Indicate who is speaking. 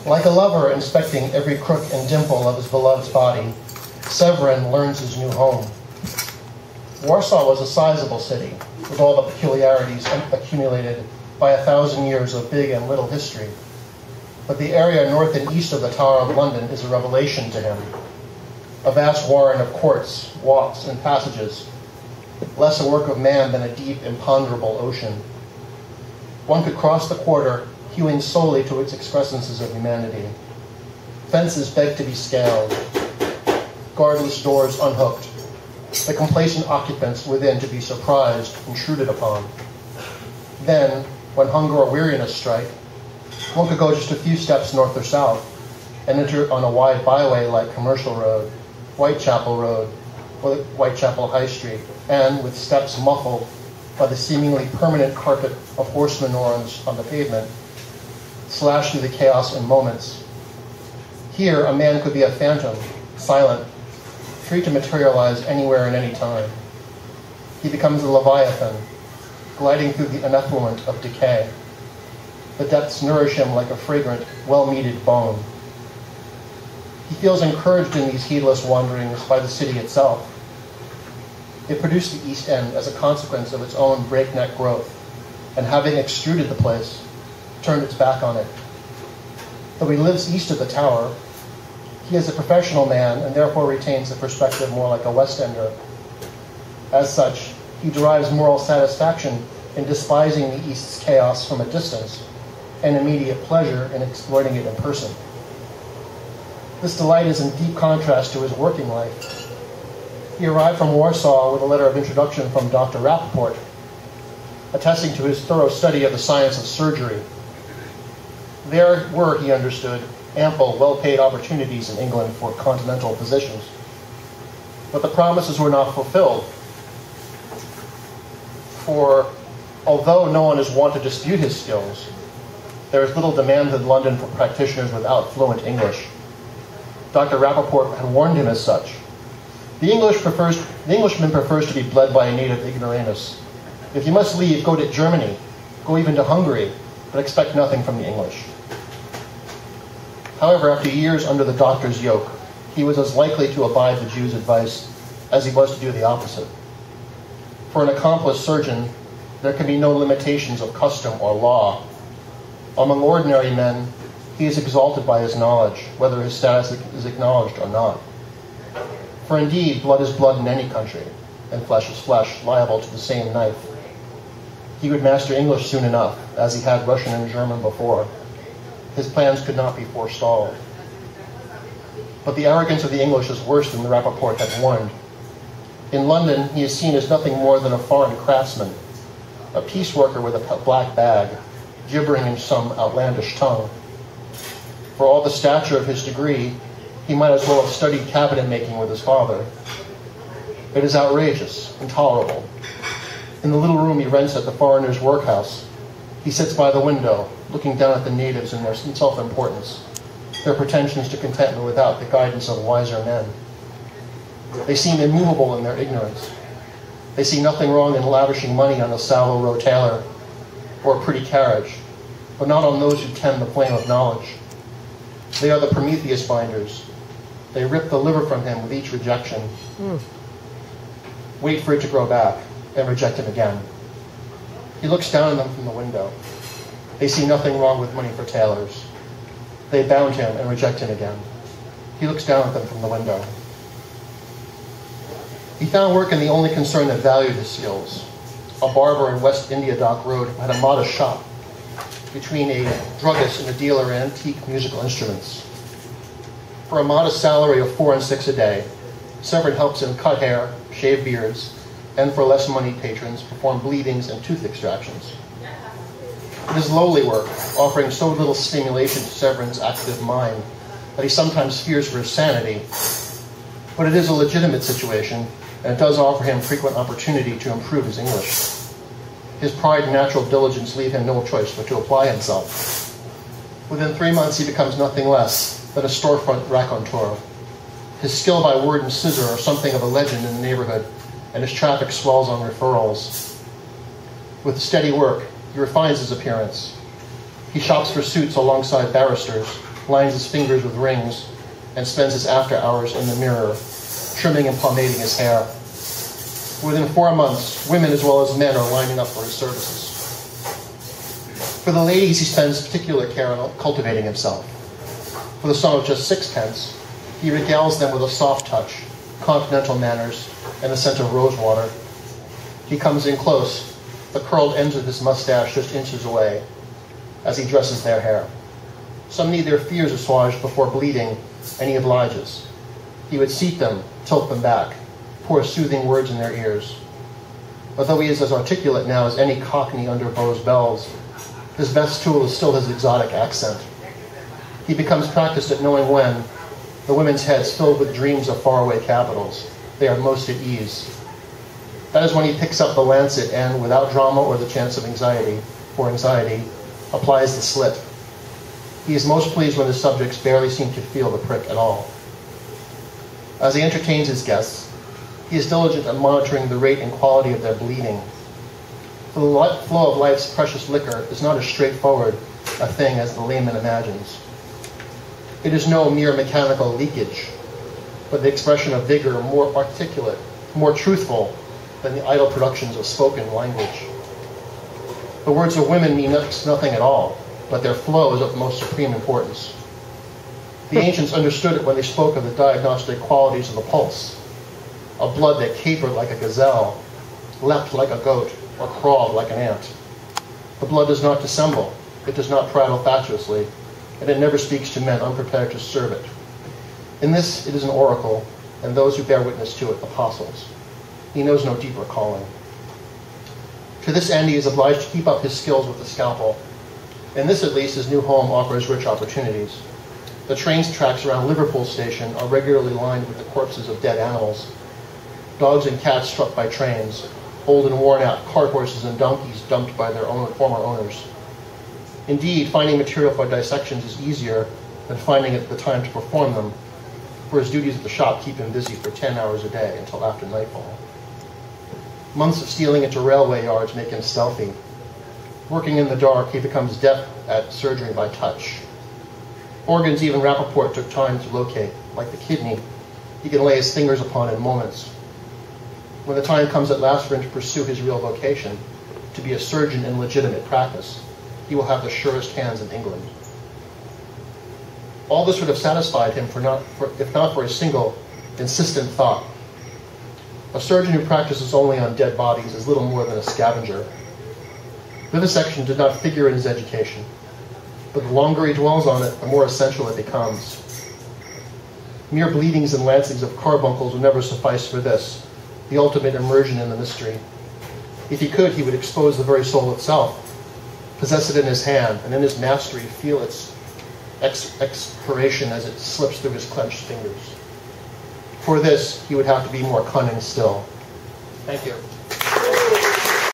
Speaker 1: Like a lover inspecting every crook and dimple of his beloved's body, Severin learns his new home. Warsaw was a sizable city, with all the peculiarities accumulated by 1,000 years of big and little history. But the area north and east of the Tower of London is a revelation to him. A vast warren of courts, walks, and passages, less a work of man than a deep, imponderable ocean. One could cross the quarter, hewing solely to its excrescences of humanity. Fences begged to be scaled, guardless doors unhooked, the complacent occupants within to be surprised, intruded upon. Then, when hunger or weariness strike, one could go just a few steps north or south and enter on a wide byway like Commercial Road, Whitechapel Road, or Whitechapel High Street, and with steps muffled by the seemingly permanent carpet of horse manures on the pavement, slash through the chaos in moments. Here, a man could be a phantom, silent, free to materialize anywhere and any time. He becomes a leviathan, gliding through the uneffluent of decay. The depths nourish him like a fragrant, well-meated bone. He feels encouraged in these heedless wanderings by the city itself. It produced the East End as a consequence of its own breakneck growth, and having extruded the place, turned its back on it. Though he lives east of the Tower, he is a professional man and therefore retains a perspective more like a West Ender. As such, he derives moral satisfaction in despising the East's chaos from a distance, and immediate pleasure in exploiting it in person. This delight is in deep contrast to his working life. He arrived from Warsaw with a letter of introduction from Dr. Rappaport, attesting to his thorough study of the science of surgery. There were, he understood, ample, well-paid opportunities in England for continental physicians. But the promises were not fulfilled. For although no one is wont to dispute his skills, there is little demand in London for practitioners without fluent English. Dr. Rappaport had warned him as such. The Englishman prefers to be bled by a native ignoramus. If you must leave, go to Germany, go even to Hungary, but expect nothing from the English. However, after years under the doctor's yoke, he was as likely to abide the Jew's advice as he was to do the opposite. For an accomplished surgeon, there can be no limitations of custom or law. Among ordinary men, he is exalted by his knowledge, whether his status is acknowledged or not. For indeed, blood is blood in any country, and flesh is flesh, liable to the same knife. He would master English soon enough, as he had Russian and German before. His plans could not be forestalled. But the arrogance of the English is worse than the Rappaport had warned. In London, he is seen as nothing more than a foreign craftsman, a pieceworker with a black bag, gibbering in some outlandish tongue. For all the stature of his degree, he might as well have studied cabinet making with his father. It is outrageous, intolerable. In the little room he rents at the foreigners' workhouse, he sits by the window, looking down at the natives and their self-importance, their pretensions to contentment without the guidance of wiser men. They seem immovable in their ignorance. They see nothing wrong in lavishing money on a sallow row tailor or a pretty carriage, but not on those who tend the flame of knowledge. They are the Prometheus binders. They rip the liver from him with each rejection. Wait for it to grow back, and reject him again. He looks down at them from the window. They see nothing wrong with money for tailors. They bound him and reject him again. He looks down at them from the window. He found work in the only concern that valued his skills. A barber in West India Dock Road had a modest shop between a druggist and a dealer in antique musical instruments. For a modest salary of 4 and 6 a day, Severin helps him cut hair, shave beards, and for less money patrons perform bleedings and tooth extractions. It is lowly work, offering so little stimulation to Severin's active mind that he sometimes fears for his sanity. But it is a legitimate situation, and it does offer him frequent opportunity to improve his English. His pride and natural diligence leave him no choice but to apply himself. Within 3 months, he becomes nothing less than a storefront raconteur. His skill by word and scissor are something of a legend in the neighborhood, and his traffic swells on referrals. With steady work, he refines his appearance. He shops for suits alongside barristers, lines his fingers with rings, and spends his after hours in the mirror, trimming and pomading his hair. Within 4 months, women as well as men are lining up for his services. For the ladies, he spends particular care in cultivating himself. For the sum of just 6 pence, he regales them with a soft touch, continental manners, and the scent of rosewater. He comes in close, the curled ends of his mustache just inches away, as he dresses their hair. Some need their fears assuaged before bleeding, and he obliges. He would seat them, tilt them back, pour soothing words in their ears. Although he is as articulate now as any cockney under Beau's bells, his best tool is still his exotic accent. He becomes practiced at knowing when, the women's heads filled with dreams of faraway capitals, they are most at ease. That is when he picks up the lancet and, without drama or the chance of anxiety, applies the slit. He is most pleased when the subjects barely seem to feel the prick at all. As he entertains his guests, he is diligent in monitoring the rate and quality of their bleeding. For the flow of life's precious liquor is not as straightforward a thing as the layman imagines. It is no mere mechanical leakage, but the expression of vigor more articulate, more truthful than the idle productions of spoken language. The words of women mean nothing at all, but their flow is of most supreme importance. The ancients understood it when they spoke of the diagnostic qualities of the pulse, a blood that capered like a gazelle, leapt like a goat, or crawled like an ant. The blood does not dissemble, it does not prattle fatuously, and it never speaks to men unprepared to serve it. In this it is an oracle, and those who bear witness to it, apostles. He knows no deeper calling. To this end he is obliged to keep up his skills with the scalpel. In this at least his new home offers rich opportunities. The train tracks around Liverpool station are regularly lined with the corpses of dead animals. Dogs and cats struck by trains, old and worn out cart horses and donkeys dumped by their former owners. Indeed, finding material for dissections is easier than finding the time to perform them, for his duties at the shop keep him busy for 10 hours a day until after nightfall. Months of stealing into railway yards make him stealthy. Working in the dark, he becomes deft at surgery by touch. Organs even Rappaport took time to locate, like the kidney, he can lay his fingers upon in moments. When the time comes at last for him to pursue his real vocation, to be a surgeon in legitimate practice, he will have the surest hands in England. All this would have satisfied him if not for a single, insistent thought. A surgeon who practices only on dead bodies is little more than a scavenger. Vivisection did not figure in his education, but the longer he dwells on it, the more essential it becomes. Mere bleedings and lancings of carbuncles would never suffice for this, the ultimate immersion in the mystery. If he could, he would expose the very soul itself, possess it in his hand, and in his mastery feel its expiration as it slips through his clenched fingers. For this, he would have to be more cunning still. Thank you.